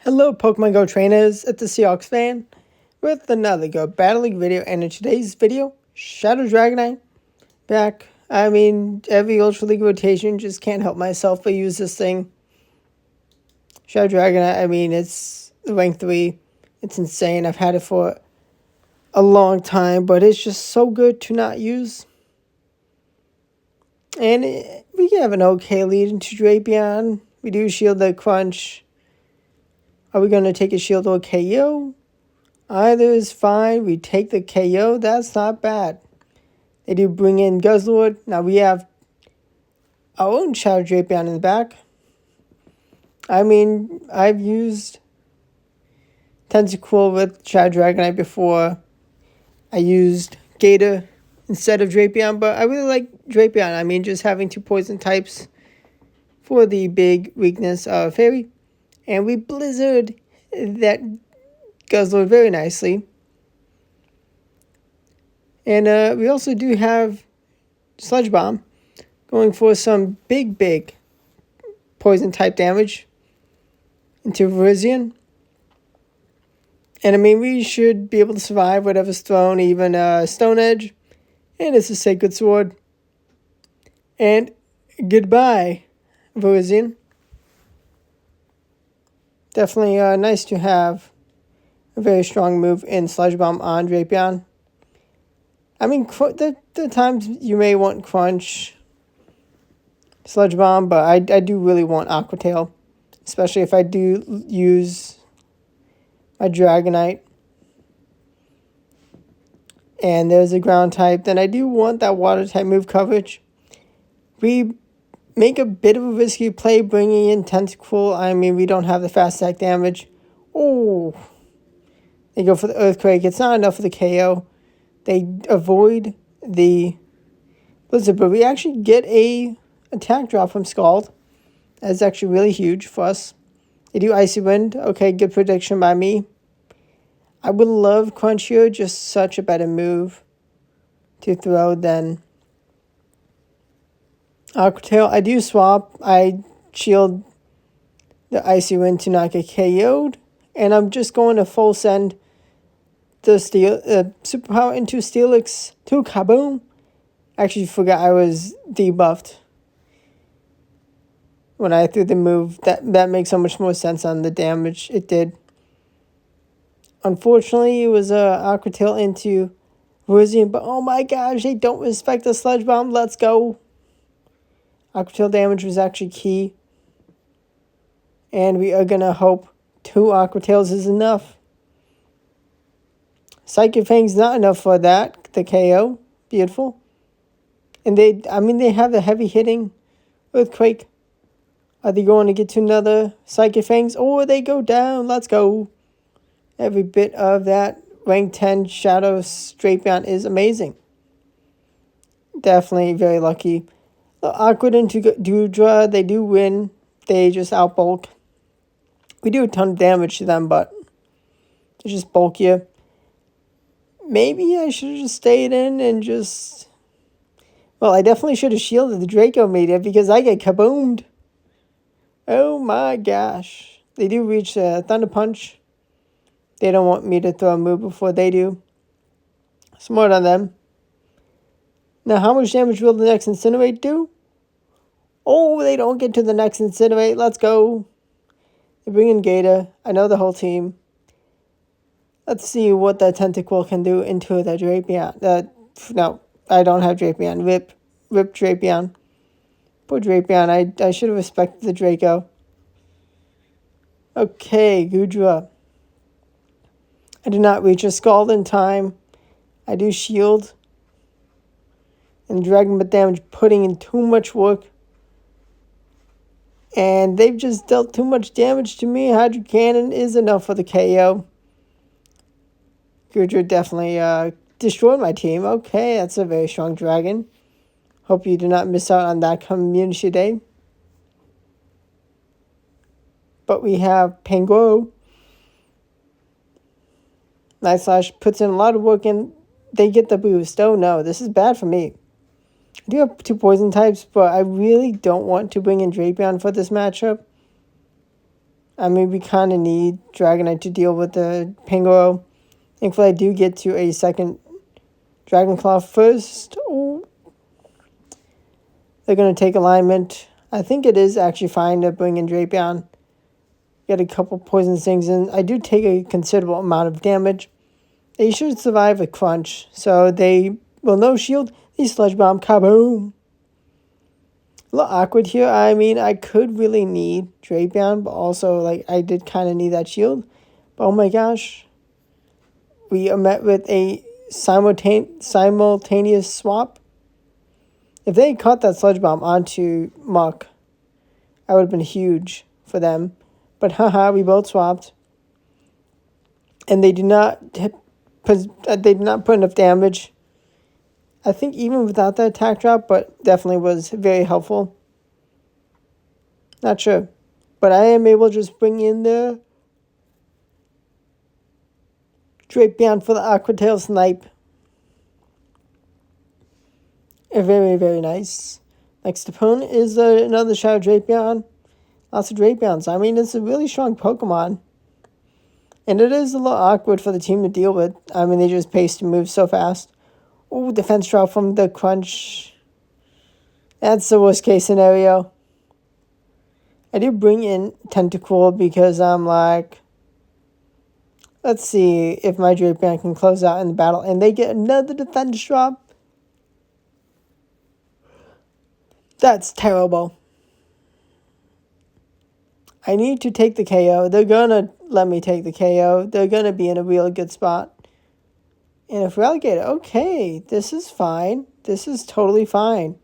Hello Pokemon Go trainers, it's the Seahawks fan with another Go Battle League video, and in today's video, Shadow Dragonite back. Every Ultra League rotation, just can't help myself but use this thing. Shadow Dragonite, it's rank 3, it's insane. I've had it for a long time, but it's just so good to not use. And we have an okay lead into Drapion. We do shield the crunch. Are we going to take a shield or a KO? Either is fine. We take the KO. That's not bad. They do bring in Guzzlord. Now we have our own Shadow Drapion in the back. I've used Tentacool with Shadow Dragonite before. I used Gator instead of Drapion, but I really like Drapion. Just having two poison types for the big weakness of Fairy. And we Blizzard that Guzzlord very nicely. And we also do have Sludge Bomb going for some big poison type damage into Virizion. And we should be able to survive whatever's thrown, even Stone Edge. And it's a Sacred Sword. And goodbye, Virizion. Definitely nice to have a very strong move in Sludge Bomb on Drapion. The times you may want Crunch, Sludge Bomb, but I do really want Aqua Tail, especially if I do use my Dragonite. And there's a ground type, then I do want that water type move coverage. We make a bit of a risky play bringing in Tentacool. We don't have the fast attack damage. Oh, they go for the Earthquake. It's not enough for the KO. They avoid the Blizzard, but we actually get a attack drop from Scald. That's actually really huge for us. They do Icy Wind. Okay, good prediction by me. I would love Crunch here, just such a better move to throw than Aqua Tail. I do swap. I shield the Icy Wind to not get KO'd. And I'm just going to full send the Superpower into Steelix to Kaboom. Actually forgot I was debuffed when I threw the move. That makes so much more sense on the damage it did. Unfortunately, it was Aqua Tail into Virizion, but oh my gosh, they don't respect the Sludge Bomb. Let's go. Aqua Tail damage was actually key. And we are going to hope 2 Aqua Tails is enough. Psychic Fang's not enough for that. The KO. Beautiful. And they have the heavy hitting Earthquake. Are they going to get to another Psychic Fangs? Or they go down. Let's go. Every bit of that rank 10 Shadow Drapion is amazing. Definitely very lucky. Awkward into Dewdra, they do win. They just outbulk. We do a ton of damage to them, but it's just bulkier. Maybe I should have just stayed in and just... Well, I definitely should have shielded the Draco Meteor because I get kaboomed. Oh my gosh. They do reach Thunder Punch. They don't want me to throw a move before they do. Smart on them. Now, how much damage will the next Incinerate do? Oh, they don't get to the next Incinerate. Let's go. They bring in Gator. I know the whole team. Let's see what that Tentacool can do into the Drapion. No, I don't have Drapion. Rip Drapion. Poor Drapion. I should have respected the Draco. Okay, Gudra. I did not reach a Scald in time. I do shield. And Dragon Bit damage putting in too much work. And they've just dealt too much damage to me. Hydro Cannon is enough for the KO. Gudra definitely destroyed my team. Okay, that's a very strong dragon. Hope you do not miss out on that community day. But we have Pango. Night Slash puts in a lot of work and they get the boost. Oh no, this is bad for me. I do have 2 poison types, but I really don't want to bring in Drapion for this matchup. I mean, we kind of need Dragonite to deal with the Pangoro. Thankfully, I do get to a second Dragon Claw first. Ooh. They're going to take alignment. I think it is actually fine to bring in Drapion. Get a couple poison things in. I do take a considerable amount of damage. They should survive a crunch. So they will no shield. The Sludge Bomb. Kaboom! A little awkward here. I mean, I could really need Drapion, but also, like, I did kind of need that shield. But oh my gosh. We are met with a simultaneous swap. If they had caught that Sludge Bomb onto Muck, that would have been huge for them. But haha, we both swapped. And they did not put enough damage. I think even without that attack drop, but definitely was very helpful. Not sure. But I am able to just bring in the Drapion for the Aqua Tail Snipe. Very, very nice. Next opponent is another Shadow Drapion. Lots of Drapions. I mean, it's a really strong Pokemon. And it is a little awkward for the team to deal with. I mean, they just pace and move so fast. Ooh, defense drop from the crunch. That's the worst case scenario. I do bring in Tentacool because I'm like, let's see if my Drapion can close out in the battle. And they get another defense drop. That's terrible. I need to take the KO. They're going to let me take the KO. They're going to be in a really good spot. And if Relegator, okay, this is fine. This is totally fine.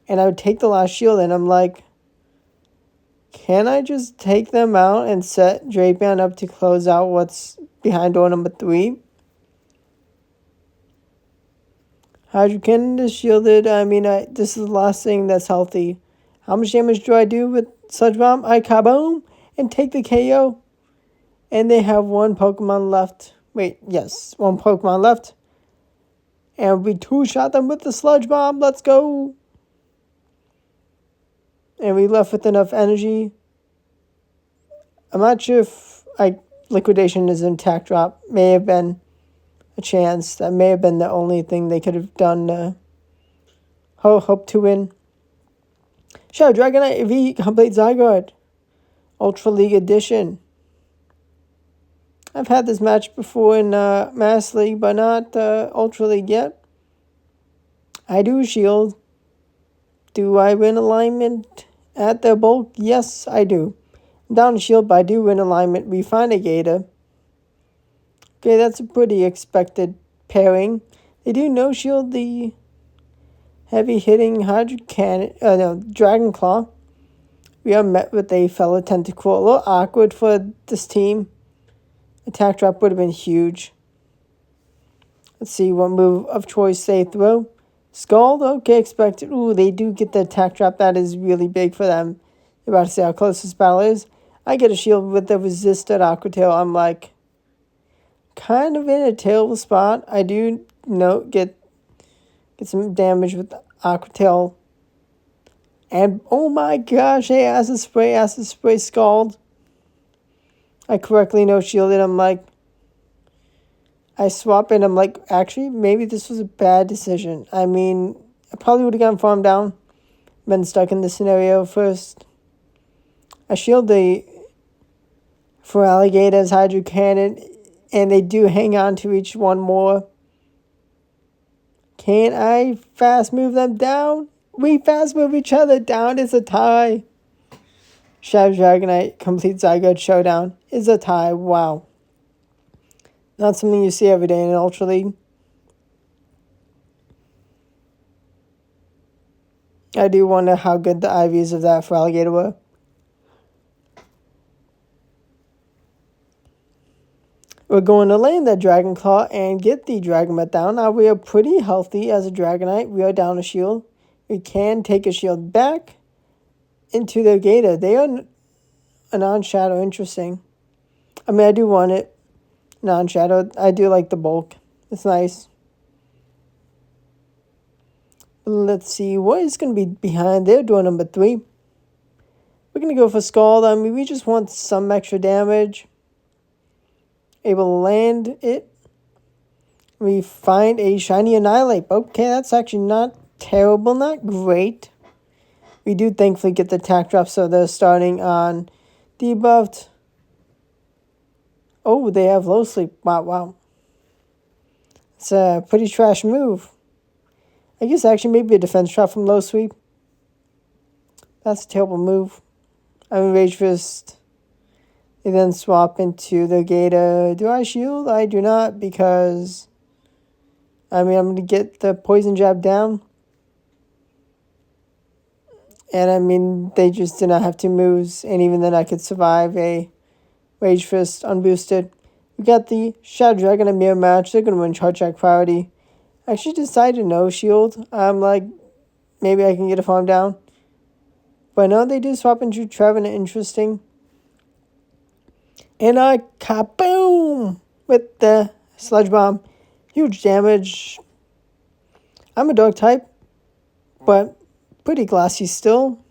And I would take the last shield, and I'm like, can I just take them out and set Drapion up to close out what's behind door number 3? Hydro Cannon is shielded. I mean, this is the last thing that's healthy. How much damage do I do with Sludge Bomb? I kaboom and take the KO. And they have one Pokemon left. Wait, yes, one Pokemon left. And we two-shot them with the Sludge Bomb. Let's go. And we left with enough energy. I'm not sure if Liquidation is an attack drop. May have been a chance. That may have been the only thing they could have done to hope to win. Shadow Dragonite V Complete Zygarde. Ultra League Edition. I've had this match before in Mass League, but not Ultra League yet. I do shield. Do I win alignment at the bulk? Yes, I do. I'm down to shield, but I do win alignment. We find a Gator. Okay, that's a pretty expected pairing. They do no shield the heavy hitting Dragon Claw. We are met with a fellow Tentacool. A little awkward for this team. Attack drop would have been huge. Let's see what move of choice they throw. Scald, okay, expected. Ooh, they do get the attack drop. That is really big for them. You're about to see how close this battle is. I get a shield with the resisted Aqua Tail. I'm like, kind of in a terrible spot. I do get some damage with the Aqua Tail. And oh my gosh, hey, acid spray, Scald. I correctly no shielded. I'm like, I swap and I'm like, actually, maybe this was a bad decision. I mean, I probably would have gotten farmed down. Been stuck in this scenario first. I shield for Alligator's Hydro Cannon, and they do hang on to each one more. Can I fast move them down? We fast move each other down. It's a tie. Shadow Dragonite Complete Zygarde Showdown is a tie. Wow. Not something you see every day in an Ultra League. I do wonder how good the IVs of that for Alligator were. We're going to land that Dragon Claw and get the Dragonite down. Now we are pretty healthy as a Dragonite. We are down a shield. We can take a shield back into the Gator. They are a non-shadow. Interesting. I mean, I do want it non-shadow. I do like the bulk. It's nice. Let's see what is going to be behind their door number 3. We're going to go for Scald. I mean, we just want some extra damage. Able to land it. We find a shiny Annihilate. Okay, that's actually not terrible, not great. We do thankfully get the attack drop, so they're starting on debuffed. Oh, they have low sleep. Wow. It's a pretty trash move. I guess actually maybe a defense trap from low sweep. That's a terrible move. I mean, Rage Fist. They then swap into the Gator. Do I shield? I do not, because I mean, I'm going to get the poison jab down. And I mean, they just did not have 2 moves, and even then I could survive a Rage Fist unboosted. We got the Shadow Dragon and Mirror match. They're going to win Charge Jack priority. I actually decided no shield. I'm like, maybe I can get a farm down. But no, they do swap into Trevenant. Interesting. And I kaboom with the Sludge Bomb. Huge damage. I'm a Dark type, but pretty glassy still.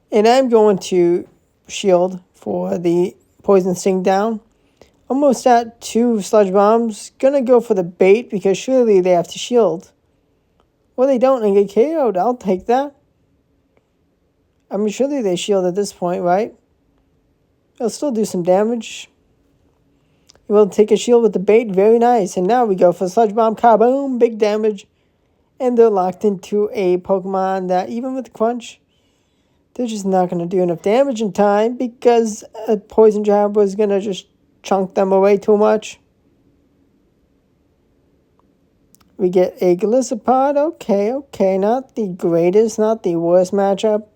And I'm going to shield for the Poison Sting down. Almost at 2 Sludge Bombs. Gonna go for the bait because surely they have to shield. Well, they don't and get KO'd. I'll take that. I mean, surely they shield at this point, right? They'll still do some damage. We'll take a shield with the bait. Very nice. And now we go for Sludge Bomb. Kaboom. Big damage. And they're locked into a Pokemon that, even with Crunch, they're just not going to do enough damage in time because a Poison Jab was going to just chunk them away too much. We get a Gliscopod. Okay. Not the greatest, not the worst matchup.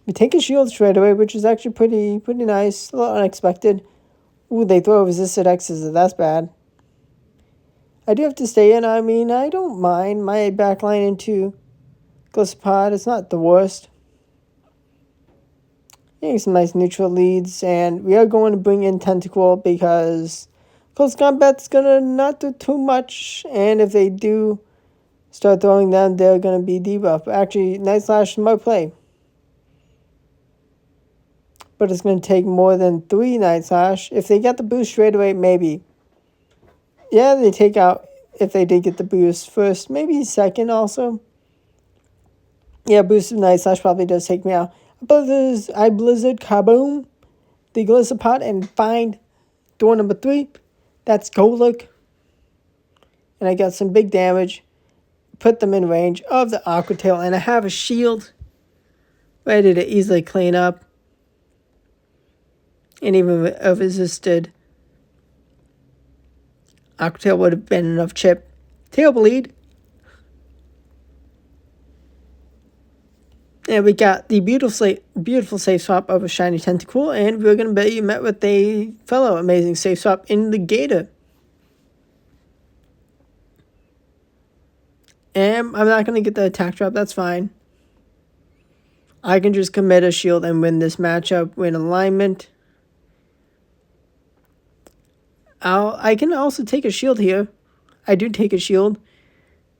We take a shield straight away, which is actually pretty nice. A little unexpected. Ooh, they throw resisted X's. That's bad. I do have to stay in. I mean, I don't mind my backline into Gliscopod. It's not the worst. Getting some nice neutral leads. And we are going to bring in Tentacle because Close Combat's going to not do too much. And if they do start throwing them, they're going to be debuffed. Actually, Night Slash might play. But it's going to take more than 3 Night Slash. If they get the boost straight away, maybe. Yeah, they take out, if they did get the boost first, maybe second also. Yeah, boosted Night Slash probably does take me out. I Blizzard, kaboom, the Gliscopod, and find door number 3. That's Golurk. And I got some big damage. Put them in range of the Aqua Tail, and I have a shield ready to easily clean up. And even with a resisted Aqua Tail would have been enough chip. Tail bleed. And we got the beautiful safe swap of a shiny Tentacool, and we're going to be met with a fellow amazing safe swap in the Gator. And I'm not going to get the attack drop, that's fine. I can just commit a shield and win this matchup, win alignment. I can also take a shield here. I do take a shield.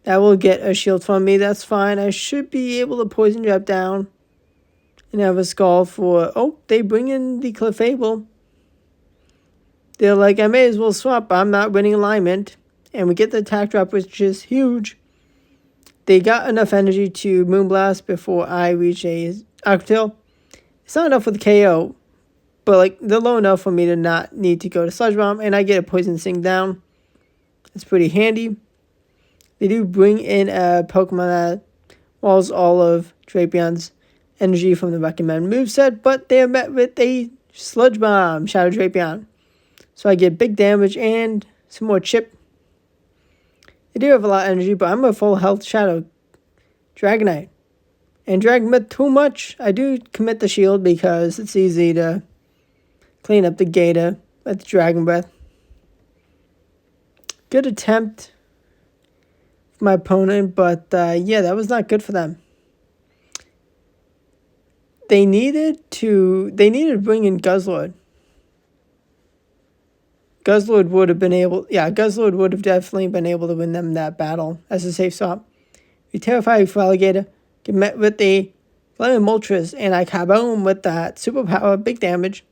That will get a shield from me. That's fine. I should be able to Poison Jab down and have a Scald for... Oh, they bring in the Clefable. They're like, I may as well swap. I'm not winning alignment. And we get the attack drop, which is huge. They got enough energy to Moonblast before I reach a Aqua Tail. It's not enough with the KO. But, like, they're low enough for me to not need to go to Sludge Bomb. And I get a Poison Sting down. It's pretty handy. They do bring in a Pokemon that walls all of Drapion's energy from the recommend moveset. But they are met with a Sludge Bomb, Shadow Drapion. So I get big damage and some more chip. They do have a lot of energy, but I'm a full health Shadow Dragonite. And Dragonite too much. I do commit the shield because it's easy to clean up the Gator with the Dragon Breath. Good attempt for my opponent, but yeah, that was not good for them. They needed to bring in Guzzlord. Guzzlord would have definitely been able to win them that battle as a safe swap. We terrify for Alligator, get met with a Flame Moltres, and I kaboom with that superpower, big damage.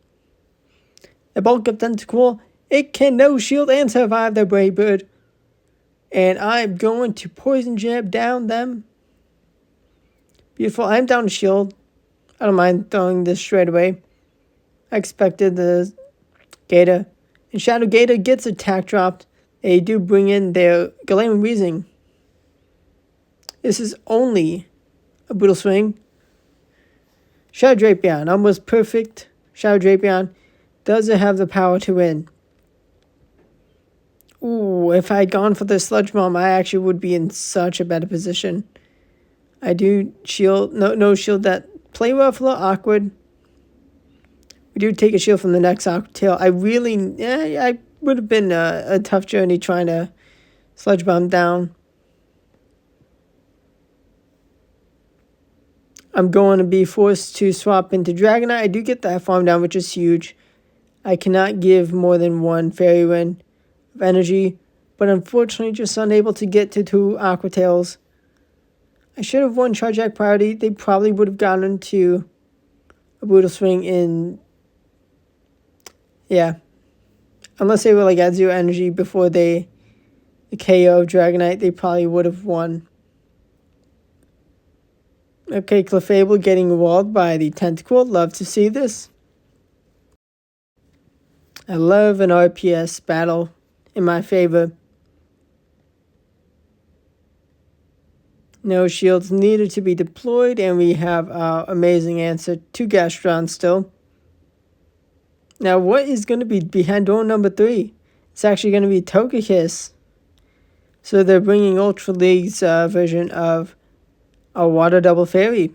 The bulk of Tentacool, it can no shield and survive the Brave Bird. And I'm going to Poison Jab down them. Beautiful, I'm down to shield. I don't mind throwing this straight away. I expected the Gator. And Shadow Gator gets attack dropped. They do bring in their Galarian Weezing. This is only a Brutal Swing. Shadow Drapion, almost perfect. Shadow Drapion doesn't have the power to win. Ooh, if I had gone for the Sludge Bomb, I actually would be in such a better position. I do shield, no shield that. Play rough, a little awkward. We do take a shield from the next Aqua Tail. I would have been a tough journey trying to Sludge Bomb down. I'm going to be forced to swap into Dragonite. I do get that farm down, which is huge. I cannot give more than one Fairy Wind of energy, but unfortunately just unable to get to 2 Aqua Tails. I should have won Charge Act priority. They probably would have gotten to a Brutal Swing in... Yeah. Unless they were like at 0 energy before the KO of Dragonite, they probably would have won. Okay, Clefable getting walled by the Tentacool. Love to see this. I love an RPS battle in my favor. No shields needed to be deployed, and we have our amazing answer to Gastron still. Now, what is going to be behind door number 3? It's actually going to be Togekiss. So they're bringing Ultra League's version of a Water Double Fairy.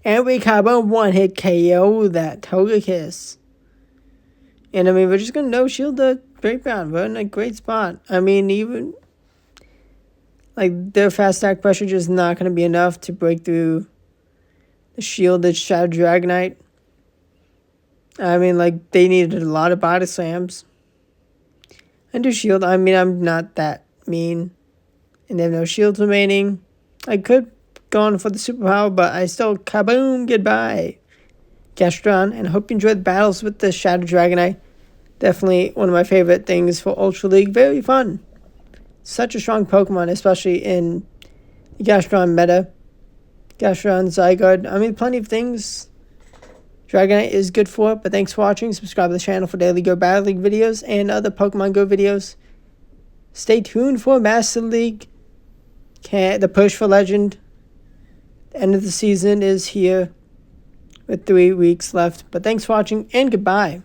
And we kaboom one-hit KO that Togekiss. And I mean, we're just going to no-shield the Drapion. We're in a great spot. I mean, even... like, their fast attack pressure just not going to be enough to break through the shielded Shadow Dragonite. I mean, like, they needed a lot of body slams. And do shield. I mean, I'm not that mean. And they have no shields remaining. I could go on for the superpower, but I still kaboom, goodbye. Gastron, and I hope you enjoyed the battles with the Shadow Dragonite. Definitely one of my favorite things for Ultra League. Very fun. Such a strong Pokemon, especially in the Gastron meta. Gastron, Zygarde. I mean, plenty of things Dragonite is good for, but thanks for watching. Subscribe to the channel for daily Go Battle League videos and other Pokemon Go videos. Stay tuned for Master League. The push for Legend. The end of the season is here with 3 weeks left. But thanks for watching, and goodbye.